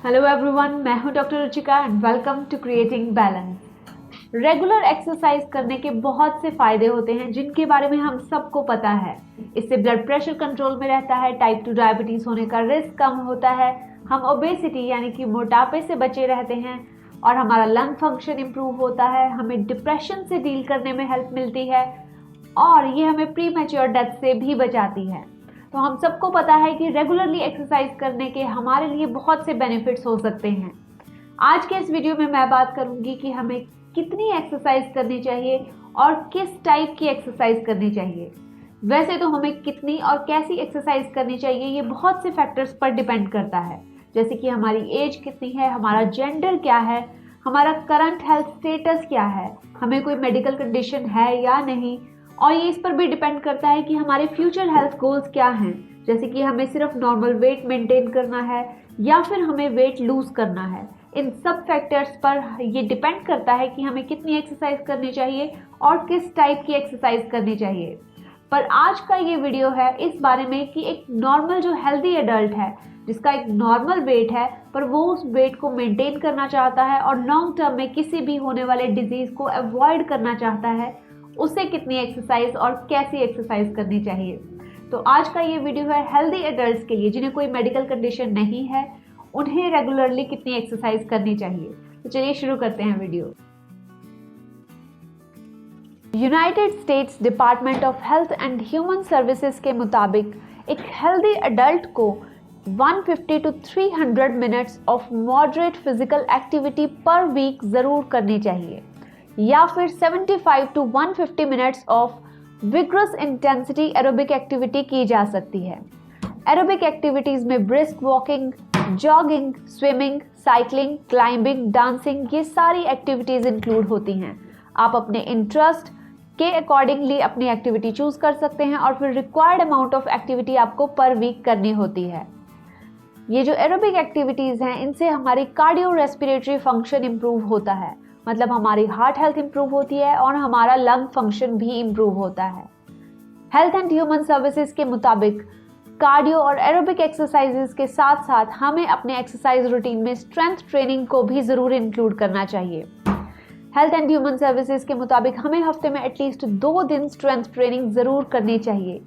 Hello everyone, मैं हूं doctor Ruchika and welcome to creating balance. Regular exercise करने के बहुत से फायदे होते हैं जिनके बारे में हम सबको पता है। इससे ब्लड प्रेशर कंट्रोल में रहता है, टाइप 2 डायबिटीज होने का रिस्क कम होता है, हम ओबेसिटी यानी कि मोटापे से बचे रहते हैं और हमारा लंग फंक्शन इंप्रूव होता है, हमें डिप्रेशन से डील करने में हेल्प मिलती है और ये हमें प्री मैच्योर डेथ से भी बचाती है। तो हम सबको पता है कि रेगुलरली एक्सरसाइज करने के हमारे लिए बहुत से बेनिफिट्स हो सकते हैं। आज के इस वीडियो में मैं बात करूंगी कि हमें कितनी एक्सरसाइज करनी चाहिए और किस टाइप की एक्सरसाइज करनी चाहिए। वैसे तो हमें कितनी और कैसी एक्सरसाइज करनी चाहिए ये बहुत से फैक्टर्स पर डिपेंड करता है, जैसे कि हमारी एज कितनी है, हमारा जेंडर क्या है, हमारा करंट हेल्थ स्टेटस क्या है, हमें कोई मेडिकल कंडीशन है या नहीं, और ये इस पर भी डिपेंड करता है कि हमारे फ्यूचर हेल्थ गोल्स क्या हैं, जैसे कि हमें सिर्फ नॉर्मल वेट मेंटेन करना है या फिर हमें वेट लूज करना है। इन सब फैक्टर्स पर ये डिपेंड करता है कि हमें कितनी एक्सरसाइज करनी चाहिए और किस टाइप की एक्सरसाइज करनी चाहिए। पर आज का ये वीडियो है इस बारे में कि एक नॉर्मल जो हेल्दी एडल्ट है जिसका एक नॉर्मल वेट है पर वो उस वेट को मेंटेन करना चाहता है और लॉन्ग टर्म में किसी भी होने वाले डिजीज को अवॉइड करना चाहता है, उसे कितनी एक्सरसाइज और कैसी एक्सरसाइज करनी चाहिए। तो आज का ये वीडियो है हेल्दी एडल्ट्स के लिए जिन्हें कोई मेडिकल कंडीशन नहीं है, उन्हें रेगुलरली कितनी एक्सरसाइज करनी चाहिए। तो चलिए शुरू करते हैं video. United states department of health and human services के मुताबिक एक हेल्दी एडल्ट को 150 to 300 minutes of moderate physical activity per week जरूर करनी चाहिए या फिर 75 to 150 minutes of vigorous intensity aerobic activity की जा सकती है। एरोबिक एक्टिविटीज में brisk walking, jogging, swimming, cycling, climbing, dancing, ये सारी एक्टिविटीज इंक्लूड होती हैं। आप अपने इंटरेस्ट के अकॉर्डिंगली अपनी एक्टिविटी चूज कर सकते हैं और फिर रिक्वायर्ड अमाउंट ऑफ एक्टिविटी आपको पर वीक करनी होती है। ये जो एरोबिक एक्टिविटीज हैं इनसे हमारी कार्डियो रेस्पिरेटरी फंक्शन इंप्रूव होता है, मतलब हमारी हार्ट हेल्थ इंप्रूव होती है और हमारा लंग फंक्शन भी इंप्रूव होता है। हेल्थ एंड ह्यूमन सर्विसेज के मुताबिक कार्डियो और एरोबिक एक्सरसाइजेज के साथ साथ हमें अपने एक्सरसाइज रूटीन में स्ट्रेंथ ट्रेनिंग को भी जरूर इंक्लूड करना चाहिए। हेल्थ एंड ह्यूमन सर्विसेज के मुताबिक हमें हफ्ते में एटलीस्ट 2 दिन स्ट्रेंथ ट्रेनिंग जरूर करनी चाहिए।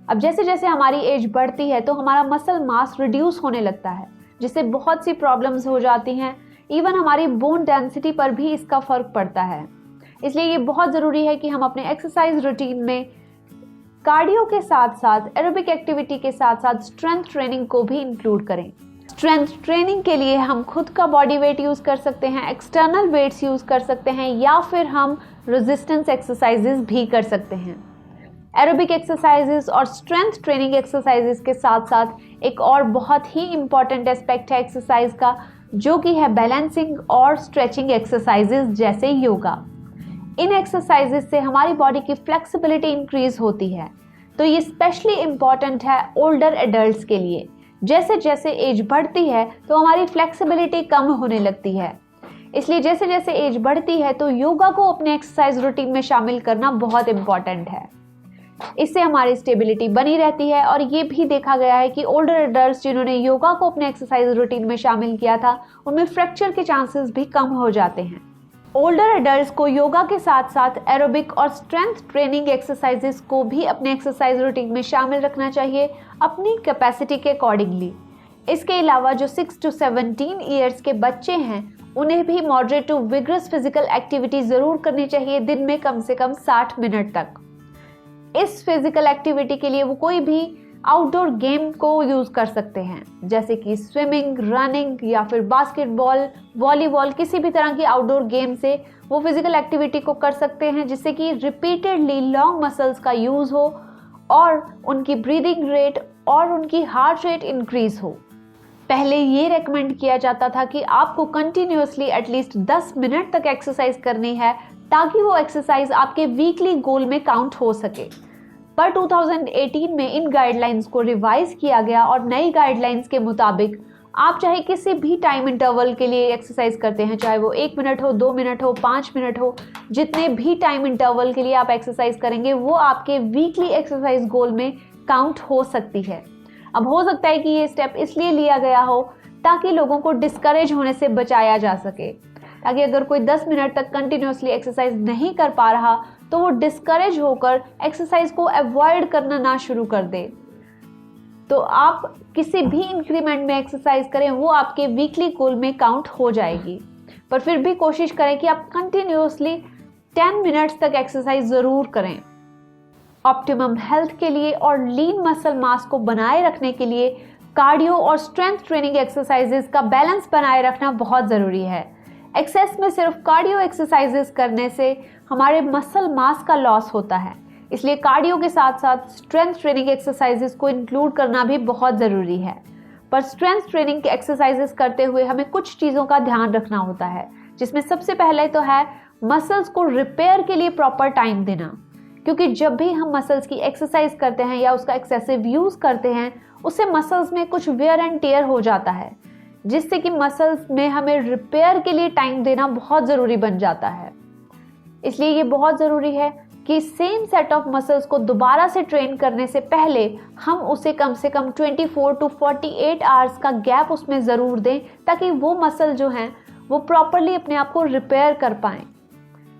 अब जैसे जैसे हमारी एज बढ़ती है तो हमारा मसल मास रिड्यूस होने लगता है, जिससे बहुत सी प्रॉब्लम्स हो जाती हैं। इवन हमारी बोन डेंसिटी पर भी इसका फर्क पड़ता है। इसलिए ये बहुत ज़रूरी है कि हम अपने एक्सरसाइज रूटीन में कार्डियो के साथ साथ एरोबिक एक्टिविटी के साथ साथ स्ट्रेंथ ट्रेनिंग को भी इंक्लूड करें। स्ट्रेंथ ट्रेनिंग के लिए हम खुद का बॉडी वेट यूज़ कर सकते हैं, एक्सटर्नल वेट्स यूज़ कर सकते हैं या फिर हम रेजिस्टेंस एक्सरसाइजेज भी कर सकते हैं। एरोबिक एक्सरसाइजेज और स्ट्रेंथ ट्रेनिंग एक्सरसाइजेज के साथ साथ एक और बहुत ही इम्पॉर्टेंट एस्पेक्ट है एक्सरसाइज का, जो कि है बैलेंसिंग और स्ट्रेचिंग एक्सरसाइजेज जैसे योगा। इन एक्सरसाइजेज से हमारी बॉडी की फ्लेक्सिबिलिटी इंक्रीज होती है, तो ये स्पेशली इम्पॉर्टेंट है ओल्डर एडल्ट्स के लिए। जैसे जैसे एज बढ़ती है तो हमारी फ्लेक्सिबिलिटी कम होने लगती है, इसलिए जैसे जैसे एज बढ़ती है तो योगा को अपने एक्सरसाइज रूटीन में शामिल करना बहुत इम्पॉर्टेंट है। इससे हमारी स्टेबिलिटी बनी रहती है और ये भी देखा गया है कि ओल्डर एडल्ट्स जिन्होंने योगा को अपने एक्सरसाइज रूटीन में शामिल किया था उनमें फ्रैक्चर के चांसेस भी कम हो जाते हैं। ओल्डर एडल्ट्स को योगा के साथ साथ एरोबिक और स्ट्रेंथ ट्रेनिंग एक्सरसाइजेस को भी अपने एक्सरसाइज रूटीन में शामिल रखना चाहिए अपनी कैपेसिटी के अकॉर्डिंगली। इसके अलावा जो 6 to 17 ईयर्स के बच्चे हैं उन्हें भी moderate to vigorous physical activity ज़रूर करनी चाहिए, दिन में कम से कम 60 मिनट तक। इस फिजिकल एक्टिविटी के लिए वो कोई भी आउटडोर गेम को यूज़ कर सकते हैं, जैसे कि स्विमिंग, रनिंग या फिर बास्केटबॉल, वॉलीबॉल, किसी भी तरह की आउटडोर गेम से वो फिजिकल एक्टिविटी को कर सकते हैं, जिससे कि रिपीटेडली लॉन्ग मसल्स का यूज़ हो और उनकी ब्रीदिंग रेट और उनकी हार्ट रेट इंक्रीज हो। पहले ये रेकमेंड किया जाता था कि आपको कंटिन्यूअसली एटलीस्ट 10 मिनट तक एक्सरसाइज करनी है ताकि वो एक्सरसाइज आपके वीकली गोल में काउंट हो सके। पर 2018 में इन गाइडलाइंस को रिवाइज किया गया और नई गाइडलाइंस के मुताबिक आप चाहे किसी भी टाइम इंटरवल के लिए एक्सरसाइज करते हैं, चाहे वो 1 मिनट हो, 2 मिनट हो, 5 मिनट हो, जितने भी टाइम इंटरवल के लिए आप एक्सरसाइज करेंगे वो आपके वीकली एक्सरसाइज गोल में काउंट हो सकती है। अब हो सकता है कि ये स्टेप इसलिए लिया गया हो ताकि लोगों को डिस्करेज होने से बचाया जा सके, ताकि अगर कोई 10 मिनट तक कंटिन्यूसली एक्सरसाइज नहीं कर पा रहा तो वो डिस्करेज होकर एक्सरसाइज को अवॉइड करना ना शुरू कर दे। तो आप किसी भी इंक्रीमेंट में एक्सरसाइज करें वो आपके वीकली गोल में काउंट हो जाएगी, पर फिर भी कोशिश करें कि आप कंटिन्यूसली 10 मिनट्स तक एक्सरसाइज ज़रूर करें। ऑप्टिमम हेल्थ के लिए और लीन मसल मास को बनाए रखने के लिए कार्डियो और स्ट्रेंथ ट्रेनिंग एक्सरसाइजेस का बैलेंस बनाए रखना बहुत ज़रूरी है। एक्सेस में सिर्फ कार्डियो एक्सरसाइजेस करने से हमारे मसल मास का लॉस होता है, इसलिए कार्डियो के साथ साथ स्ट्रेंथ ट्रेनिंग एक्सरसाइजेस को इंक्लूड करना भी बहुत ज़रूरी है। पर स्ट्रेंथ ट्रेनिंग के एक्सरसाइजेस करते हुए हमें कुछ चीज़ों का ध्यान रखना होता है, जिसमें सबसे पहले तो है मसल्स को रिपेयर के लिए प्रॉपर टाइम देना, क्योंकि जब भी हम मसल्स की एक्सरसाइज करते हैं या उसका एक्सेसिव यूज़ करते हैं उससे मसल्स में कुछ वेयर एंड टेयर हो जाता है, जिससे कि मसल्स में हमें रिपेयर के लिए टाइम देना बहुत ज़रूरी बन जाता है। इसलिए ये बहुत ज़रूरी है कि सेम सेट ऑफ मसल्स को दोबारा से ट्रेन करने से पहले हम उसे कम से कम 24 टू 48 आवर्स का गैप उसमें ज़रूर दें, ताकि वो मसल जो हैं वो प्रॉपरली अपने आप को रिपेयर कर पाएँ।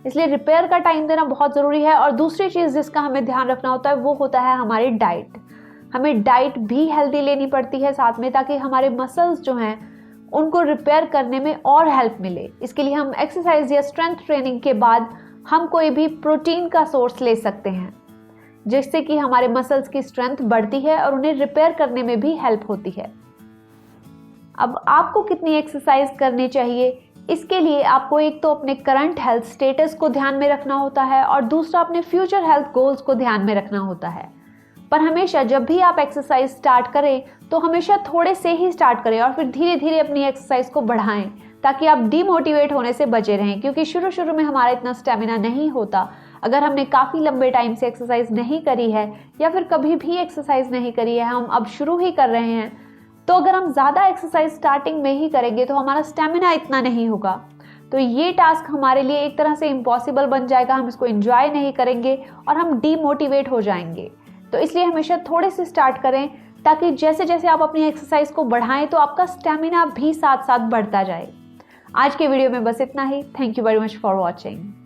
इसलिए रिपेयर का टाइम देना बहुत ज़रूरी है। और दूसरी चीज़ जिसका हमें ध्यान रखना होता है वो होता है हमारी डाइट। हमें डाइट भी हेल्दी लेनी पड़ती है साथ में, ताकि हमारे मसल्स जो हैं उनको रिपेयर करने में और हेल्प मिले। इसके लिए हम एक्सरसाइज या स्ट्रेंथ ट्रेनिंग के बाद हम कोई भी प्रोटीन का सोर्स ले सकते हैं, जिससे कि हमारे मसल्स की स्ट्रेंथ बढ़ती है और उन्हें रिपेयर करने में भी हेल्प होती है। अब आपको कितनी एक्सरसाइज करनी चाहिए, इसके लिए आपको एक तो अपने करंट हेल्थ स्टेटस को ध्यान में रखना होता है और दूसरा अपने फ्यूचर हेल्थ गोल्स को ध्यान में रखना होता है। पर हमेशा जब भी आप एक्सरसाइज स्टार्ट करें तो हमेशा थोड़े से ही स्टार्ट करें और फिर धीरे धीरे अपनी एक्सरसाइज को बढ़ाएं, ताकि आप डीमोटिवेट होने से बचे रहें, क्योंकि शुरू में हमारा इतना स्टेमिना नहीं होता। अगर हमने काफ़ी लंबे टाइम से एक्सरसाइज नहीं करी है या फिर कभी भी एक्सरसाइज नहीं करी है, हम अब शुरू ही कर रहे हैं, तो अगर हम ज़्यादा एक्सरसाइज स्टार्टिंग में ही करेंगे तो हमारा स्टेमिना इतना नहीं होगा। तो ये टास्क हमारे लिए एक तरह से इम्पॉसिबल बन जाएगा, हम इसको एंजॉय नहीं करेंगे और हम डीमोटिवेट हो जाएंगे। तो इसलिए हमेशा थोड़े से स्टार्ट करें, ताकि जैसे जैसे आप अपनी एक्सरसाइज को बढ़ाएं तो आपका स्टेमिना भी साथ साथ बढ़ता जाए। आज के वीडियो में बस इतना ही। Thank you very much for watching.